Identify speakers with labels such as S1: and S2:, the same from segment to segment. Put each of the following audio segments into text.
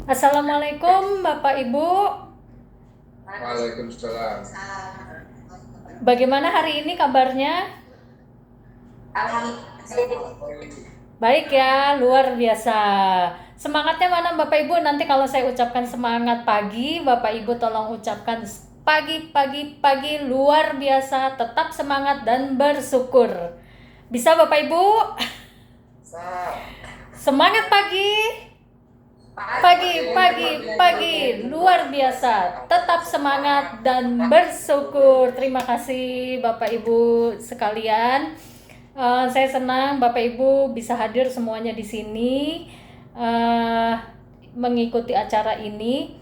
S1: Assalamualaikum Bapak Ibu.
S2: Waalaikumsalam.
S1: Bagaimana hari ini kabarnya?
S3: Alhamdulillah.
S1: Baik ya, luar biasa. Semangatnya mana Bapak Ibu? Nanti kalau saya ucapkan semangat pagi, Bapak Ibu tolong ucapkan pagi, pagi, pagi, luar biasa, tetap semangat dan bersyukur. Bisa Bapak Ibu? Semangat pagi. Pagi, pagi, pagi, luar biasa. Tetap semangat dan bersyukur. Terima kasih Bapak Ibu sekalian. Saya senang Bapak Ibu bisa hadir semuanya di sini mengikuti acara ini.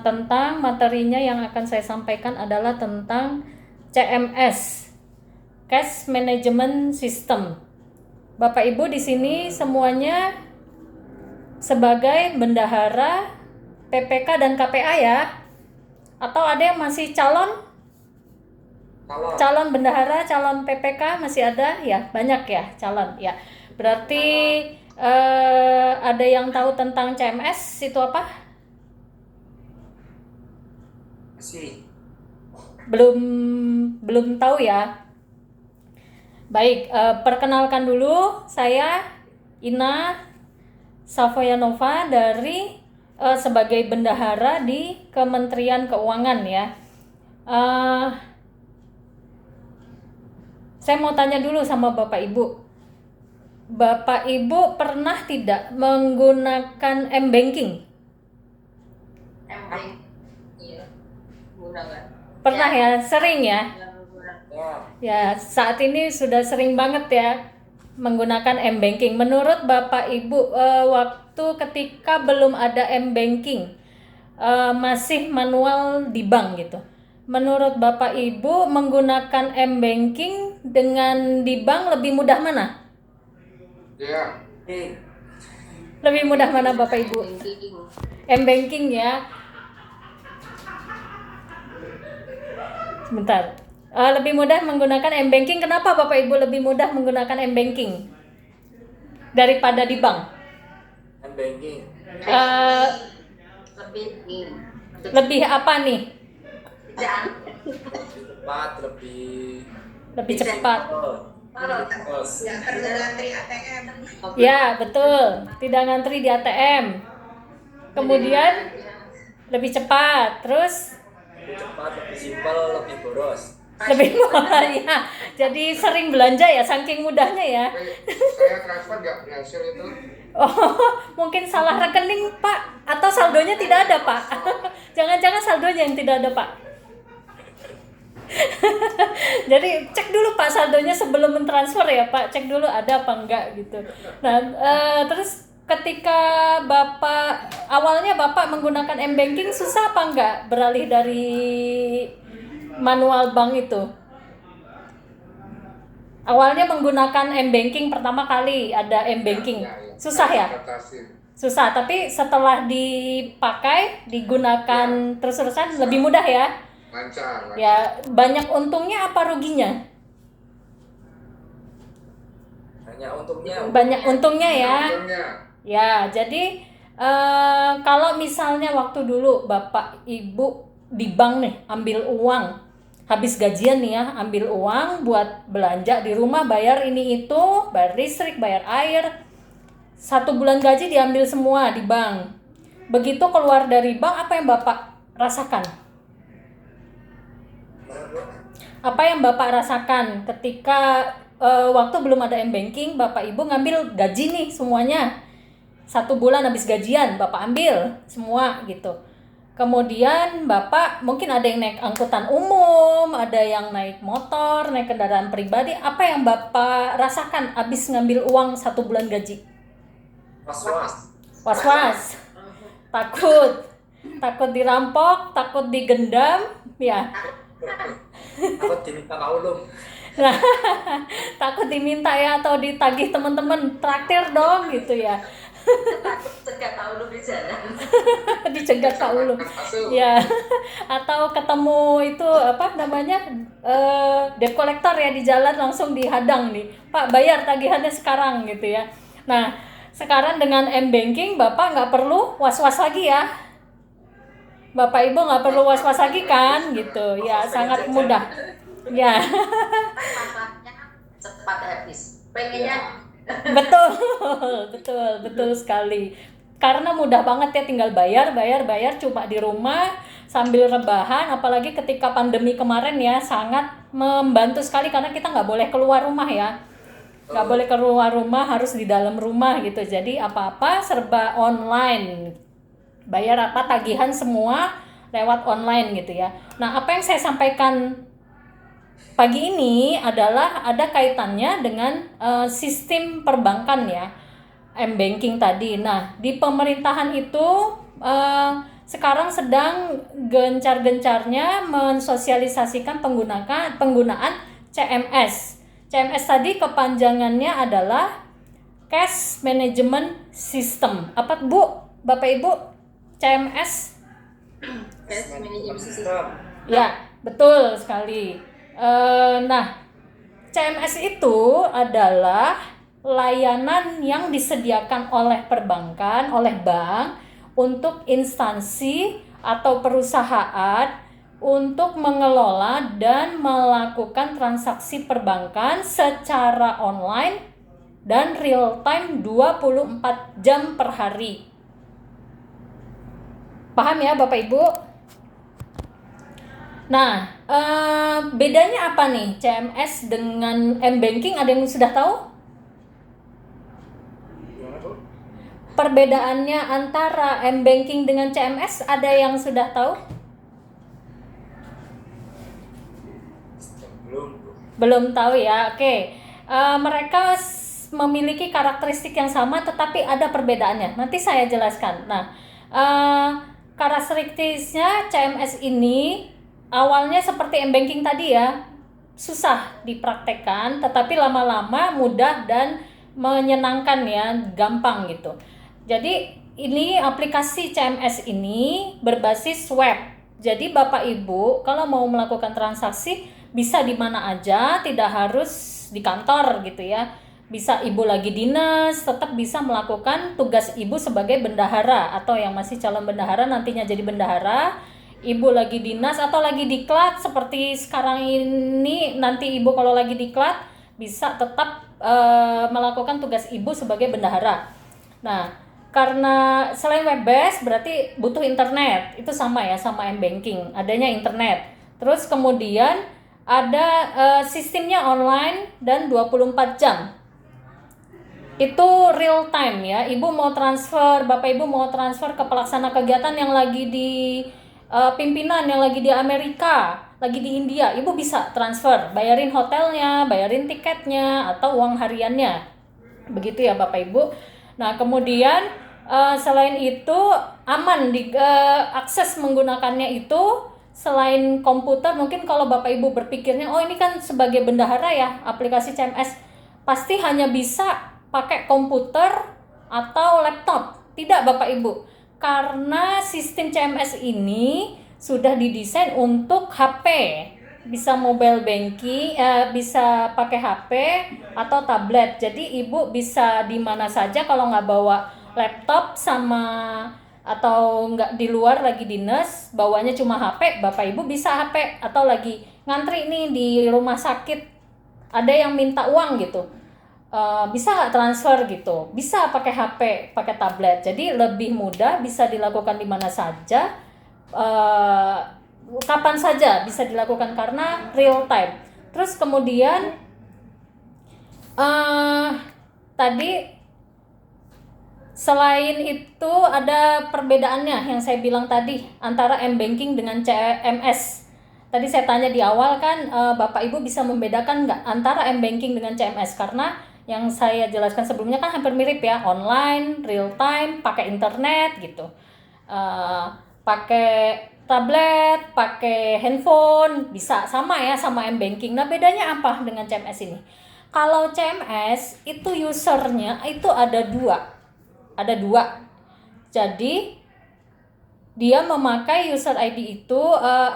S1: Tentang materinya yang akan saya sampaikan adalah tentang CMS, Cash Management System. Bapak Ibu di sini semuanya sebagai bendahara PPK dan KPA ya? Atau ada yang masih calon bendahara, calon PPK masih ada ya? Banyak ya calon ya. Berarti ada yang tahu tentang CMS itu apa?
S3: Masih.
S1: Belum tahu ya. Baik, perkenalkan dulu, saya Ina Savoyanova dari sebagai bendahara di Kementerian Keuangan ya. Saya mau tanya dulu sama Bapak Ibu. Bapak Ibu pernah tidak menggunakan m-banking?
S3: Iya. Gunakan.
S1: Pernah ya, sering ya?
S3: Ya.
S1: Ya, saat ini sudah sering banget ya menggunakan m-banking. Menurut Bapak Ibu, waktu ketika belum ada m-banking, masih manual di bank gitu. Menurut Bapak Ibu, menggunakan m-banking dengan di bank lebih mudah mana?
S2: Ya,
S1: Lebih mudah mana Bapak Ibu? M-banking ya. Sebentar. Lebih mudah menggunakan m-banking. Kenapa Bapak Ibu lebih mudah menggunakan m-banking daripada di bank?
S3: M-banking.
S1: Lebih apa nih?
S3: Cepat,
S1: Lebih cepat.
S3: Bos.
S4: Nggak perlu ngantri ATM.
S1: Ya, betul. Tidak ngantri di ATM. Kemudian lebih cepat. Terus
S3: Lebih cepat, lebih simpel, lebih boros.
S1: lebih murah ya. Jadi sering belanja ya, saking mudahnya ya.
S2: saya transfer nggak berhasil itu.
S1: Oh, mungkin salah rekening Pak, atau saldonya tidak ada Pak. Jangan-jangan saldonya yang tidak ada Pak. Jadi cek dulu Pak saldonya sebelum mentransfer ya Pak, cek dulu ada apa enggak gitu. Nah, terus ketika awalnya Bapak menggunakan m-banking susah apa enggak beralih dari manual bank itu? Awalnya menggunakan m-banking pertama kali ada m-banking. Susah ya? Susah, tapi setelah dipakai, digunakan terus-terusan lebih mudah ya?
S2: Lancar.
S1: Ya, banyak untungnya apa ruginya? Banyak untungnya ya.
S2: Untungnya.
S1: Ya, jadi kalau misalnya waktu dulu Bapak Ibu di bank nih ambil uang, habis gajian nih ya, ambil uang buat belanja di rumah, bayar ini itu, bayar listrik, bayar air. 1 bulan gaji diambil semua di bank. Begitu keluar dari bank, apa yang Bapak rasakan? Apa yang Bapak rasakan ketika waktu belum ada m-banking, Bapak Ibu ngambil gaji nih semuanya. 1 bulan habis gajian, Bapak ambil semua gitu. Kemudian Bapak mungkin ada yang naik angkutan umum, ada yang naik motor, naik kendaraan pribadi. Apa yang Bapak rasakan habis ngambil uang 1 bulan gaji? Was-was. Takut dirampok, takut digendam, ya.
S3: Takut diminta kaulung.
S1: Nah, takut diminta ya atau ditagih teman-teman traktir dong gitu ya.
S4: Cegat tahu di jalan.
S1: Dicegat Pak Ulu. Ya. Atau ketemu itu apa namanya? Debt collector ya di jalan langsung dihadang nih. Pak, bayar tagihannya sekarang gitu ya. Nah, Sekarang dengan M-Banking, Bapak nggak perlu was-was lagi ya. Bapak Ibu nggak perlu was-was lagi kan, gitu. Ya, sangat mudah. Ya,
S4: Manfaatnya cepat habis. Pengennya
S1: betul, betul sekali. Karena mudah banget ya, tinggal bayar cuma di rumah sambil rebahan. Apalagi ketika pandemi kemarin ya, sangat membantu sekali karena kita nggak boleh keluar rumah ya. Nggak boleh keluar rumah, harus di dalam rumah gitu. Jadi apa-apa serba online. Bayar apa, tagihan semua lewat online gitu ya. Nah, apa yang saya sampaikan pagi ini adalah ada kaitannya dengan sistem perbankan ya, M-Banking tadi. Nah, di pemerintahan itu sekarang sedang gencar-gencarnya mensosialisasikan penggunaan CMS. CMS tadi kepanjangannya adalah Cash Management System. Apa Bu, Bapak Ibu? CMS?
S4: cash management system.
S1: Ya, betul sekali. Nah, CMS itu adalah layanan yang disediakan oleh perbankan, oleh bank untuk instansi atau perusahaan untuk mengelola dan melakukan transaksi perbankan secara online dan real time 24 jam per hari. Paham ya Bapak Ibu? Nah, bedanya apa nih CMS dengan M-Banking? Ada yang sudah tahu?
S3: Gimana, Bu?
S1: Perbedaannya antara M-Banking dengan CMS, ada yang sudah tahu?
S3: Belum, Bu.
S1: Belum tahu ya. Oke. Mereka memiliki karakteristik yang sama tetapi ada perbedaannya. Nanti saya jelaskan. Nah, karakteristiknya CMS ini awalnya seperti M-Banking tadi ya, susah dipraktekkan tetapi lama-lama mudah dan menyenangkan ya, gampang gitu. Jadi ini aplikasi CMS ini berbasis web. Jadi Bapak Ibu kalau mau melakukan transaksi bisa di mana aja, tidak harus di kantor gitu ya. Bisa Ibu lagi dinas, tetap bisa melakukan tugas Ibu sebagai bendahara atau yang masih calon bendahara nantinya jadi bendahara. Ibu lagi dinas atau lagi diklat seperti sekarang ini, nanti Ibu kalau lagi diklat bisa tetap melakukan tugas Ibu sebagai bendahara. Nah, karena selain web based berarti butuh internet. Itu sama ya sama M-Banking, adanya internet. Terus kemudian ada sistemnya online dan 24 jam. Itu real time ya. Ibu mau transfer, Bapak Ibu mau transfer ke pelaksana kegiatan yang lagi di pimpinan yang lagi di Amerika, lagi di India, Ibu bisa transfer, bayarin hotelnya, bayarin tiketnya, atau uang hariannya. Begitu ya Bapak Ibu. Nah, kemudian selain itu aman akses menggunakannya itu selain komputer. Mungkin kalau Bapak Ibu berpikirnya, oh ini kan sebagai bendahara ya, aplikasi CMS pasti hanya bisa pakai komputer atau laptop. Tidak Bapak Ibu. Karena sistem CMS ini sudah didesain untuk HP, bisa mobile banking, bisa pakai HP atau tablet. Jadi Ibu bisa di mana saja kalau nggak bawa laptop atau nggak di luar lagi dinas, bawanya cuma HP, Bapak Ibu bisa HP atau lagi ngantri nih di rumah sakit, ada yang minta uang gitu. Bisa nggak transfer gitu, bisa pakai HP, pakai tablet, jadi lebih mudah, bisa dilakukan di mana saja, kapan saja bisa dilakukan karena real time. Terus kemudian tadi selain itu ada perbedaannya yang saya bilang tadi antara M-Banking dengan CMS. Tadi saya tanya di awal kan, Bapak Ibu bisa membedakan nggak antara M-Banking dengan CMS? Karena yang saya jelaskan sebelumnya kan hampir mirip ya, online, real time, pakai internet gitu, pakai tablet, pakai handphone, bisa sama ya sama M-Banking. Nah, bedanya apa dengan CMS ini? Kalau CMS itu usernya itu ada dua. Jadi dia memakai user ID itu,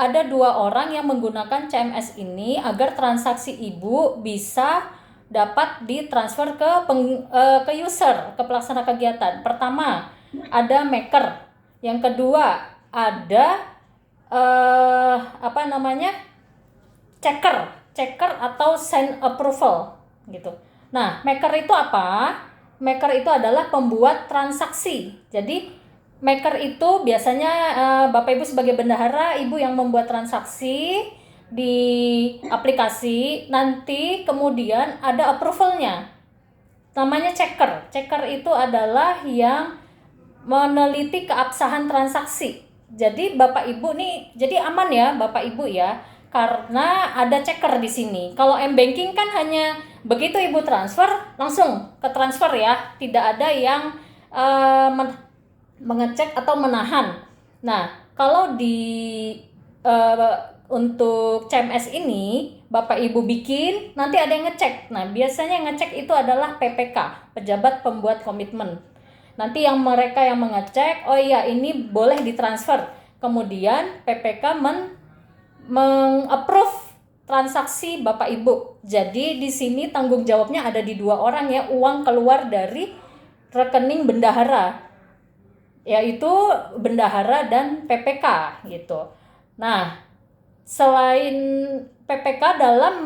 S1: ada 2 orang yang menggunakan CMS ini agar transaksi Ibu bisa dapat ditransfer ke user, ke pelaksana kegiatan. Pertama, ada maker. Yang kedua, ada checker atau send approval gitu. Nah, maker itu apa? Maker itu adalah pembuat transaksi. Jadi maker itu biasanya Bapak Ibu sebagai bendahara, Ibu yang membuat transaksi di aplikasi, nanti kemudian ada approvalnya. Namanya checker. Checker itu adalah yang meneliti keabsahan transaksi. Jadi Bapak Ibu nih, jadi aman ya Bapak Ibu ya, karena ada checker di sini. Kalau m-banking kan hanya begitu Ibu transfer langsung ke transfer ya, tidak ada yang mengecek atau menahan. Nah, kalau untuk CMS ini Bapak Ibu bikin, nanti ada yang ngecek. Nah, biasanya yang ngecek itu adalah PPK, pejabat pembuat komitmen. Nanti mereka yang mengecek, oh iya ini boleh ditransfer. Kemudian PPK meng-approve transaksi Bapak Ibu. Jadi di sini tanggung jawabnya ada di 2 orang ya, uang keluar dari rekening bendahara, yaitu bendahara dan PPK gitu. Nah, selain PPK dalam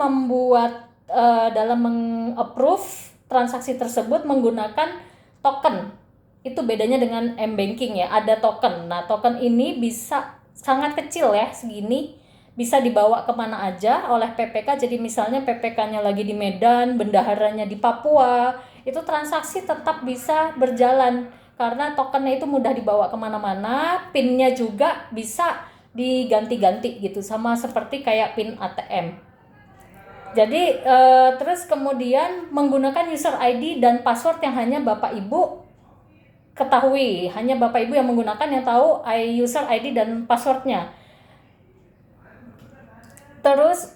S1: meng-approve transaksi tersebut menggunakan token. Itu bedanya dengan m-banking ya, ada token. Nah, token ini bisa sangat kecil ya, segini, bisa dibawa kemana aja oleh PPK. Jadi misalnya PPK-nya lagi di Medan, bendaharanya di Papua, itu transaksi tetap bisa berjalan karena tokennya itu mudah dibawa kemana-mana. PIN-nya juga bisa diganti-ganti gitu, sama seperti kayak PIN ATM. Jadi terus kemudian menggunakan user ID dan password yang hanya Bapak Ibu ketahui, hanya Bapak Ibu yang menggunakan, yang tahu user ID dan passwordnya. Terus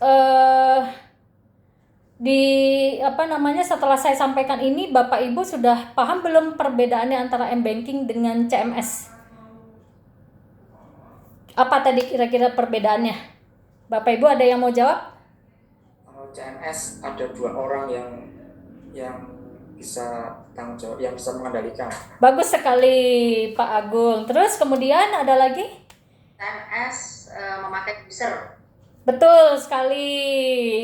S1: setelah saya sampaikan ini, Bapak Ibu sudah paham belum perbedaannya antara m-banking dengan CMS? Apa tadi kira-kira perbedaannya? Bapak Ibu ada yang mau jawab?
S3: Kalau CMS ada 2 orang yang bisa tanggung jawab, yang bisa mengendalikan.
S1: Bagus sekali Pak Agung. Terus kemudian ada lagi?
S4: CMS memakai user.
S1: Betul sekali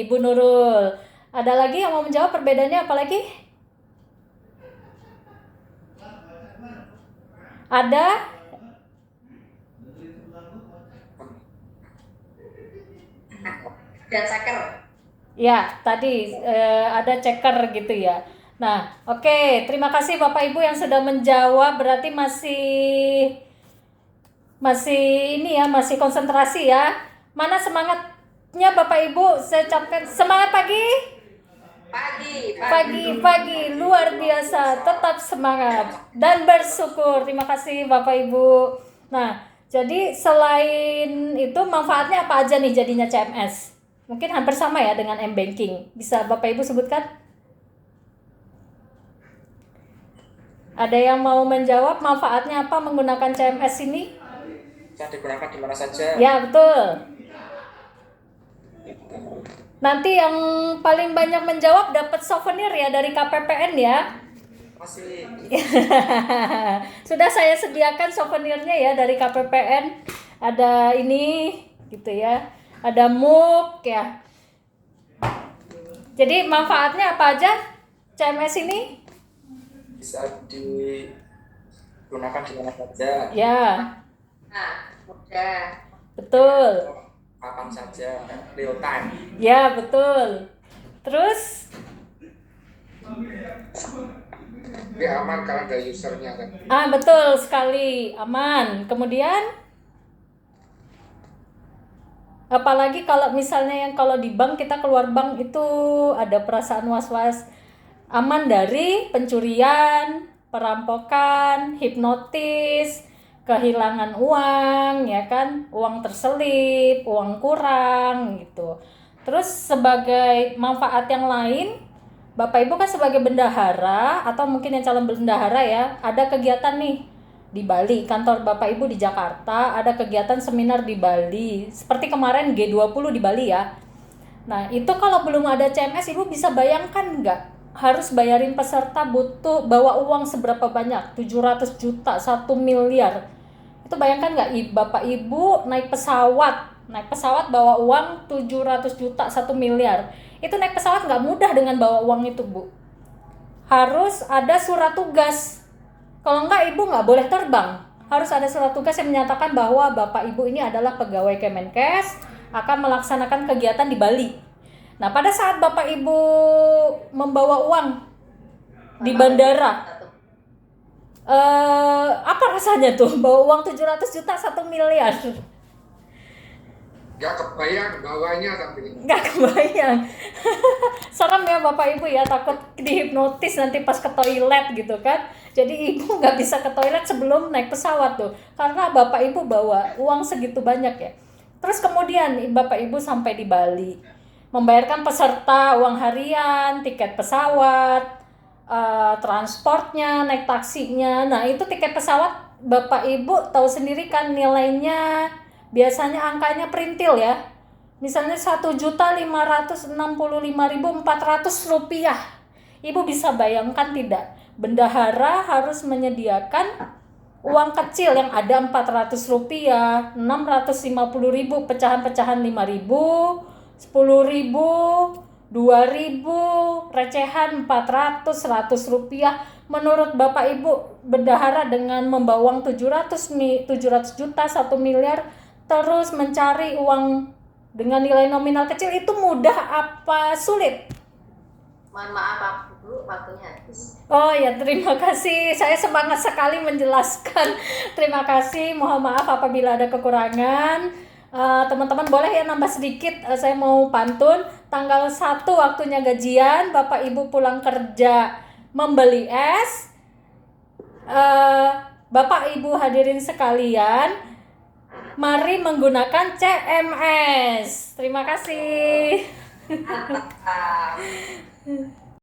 S1: Ibu Nurul. Ada lagi yang mau menjawab perbedaannya apa lagi? Ada?
S4: Dan checker.
S1: Ya, tadi ada checker gitu ya. Nah, oke, terima kasih Bapak Ibu yang sudah menjawab. Berarti masih ini ya, masih konsentrasi ya. Mana semangatnya Bapak Ibu? Saya ucapkan semangat pagi. Pagi luar biasa, tetap semangat dan bersyukur. Terima kasih Bapak Ibu. Nah, jadi selain itu manfaatnya apa aja nih jadinya CMS? Mungkin hampir sama ya dengan m-banking. Bisa Bapak Ibu sebutkan? Ada yang mau menjawab manfaatnya apa menggunakan CMS ini?
S3: Bisa digunakan di mana saja.
S1: Ya, betul. Nanti yang paling banyak menjawab dapat souvenir ya dari KPPN ya.
S3: Masih.
S1: Sudah saya sediakan souvenirnya ya dari KPPN. Ada ini gitu ya. Ada mug ya. Jadi manfaatnya apa aja CMS ini?
S3: Bisa digunakan di mana saja.
S1: Ya.
S4: Nah, mudah.
S1: Betul.
S3: Kapan saja, real time.
S1: Ya, betul. Terus
S2: Dia aman karena ada usernya kan.
S1: betul sekali, aman. Kemudian apalagi kalau misalnya kalau di bank, kita keluar bank itu ada perasaan was-was, aman dari pencurian, perampokan, hipnotis, kehilangan uang ya kan, uang terselip, uang kurang gitu. Terus sebagai manfaat yang lain, Bapak Ibu kan sebagai bendahara atau mungkin yang calon bendahara ya, ada kegiatan nih di Bali, kantor Bapak Ibu di Jakarta ada kegiatan seminar di Bali, seperti kemarin G20 di Bali ya. Nah, itu kalau belum ada CMS, Ibu bisa bayangkan nggak? Harus bayarin peserta butuh bawa uang seberapa banyak? 700 juta, 1 miliar. Itu bayangkan nggak, Bapak Ibu naik pesawat bawa uang 700 juta, 1 miliar. Itu naik pesawat nggak mudah dengan bawa uang itu, Bu. Harus ada surat tugas. Kalau enggak, Ibu nggak boleh terbang. Harus ada surat tugas yang menyatakan bahwa Bapak Ibu ini adalah pegawai Kemenkes, akan melaksanakan kegiatan di Bali. Nah, pada saat Bapak Ibu membawa uang di bandara, apa rasanya tuh bawa uang 700 juta, 1 miliar?
S2: Nggak kebayang bawahnya tapi
S1: Nggak kebayang. Serem ya Bapak Ibu ya, takut dihipnotis nanti pas ke toilet gitu kan. Jadi Ibu nggak bisa ke toilet sebelum naik pesawat tuh, karena Bapak Ibu bawa uang segitu banyak ya. Terus kemudian Bapak Ibu sampai di Bali, membayarkan peserta uang harian, tiket pesawat, transportnya, naik taksinya. Nah, itu tiket pesawat Bapak Ibu tahu sendiri kan nilainya, biasanya angkanya perintil ya. Misalnya 1.565.400 rupiah. Ibu bisa bayangkan tidak? Bendahara harus menyediakan uang kecil yang ada 400 rupiah, 650.000, pecahan-pecahan 5.000, 10.000, 2.000, recehan 400, 100 rupiah. Menurut Bapak Ibu, bendahara dengan membawa uang 700 juta, 1 miliar, terus mencari uang dengan nilai nominal kecil, itu mudah apa sulit?
S4: Mohon maaf Bu, waktunya habis.
S1: Oh ya, terima kasih. Saya semangat sekali menjelaskan. Terima kasih. Mohon maaf apabila ada kekurangan. Teman-teman boleh ya nambah sedikit. Saya mau pantun. Tanggal 1 waktunya gajian, Bapak Ibu pulang kerja membeli es. Bapak Ibu hadirin sekalian, mari menggunakan CMS. Terima kasih.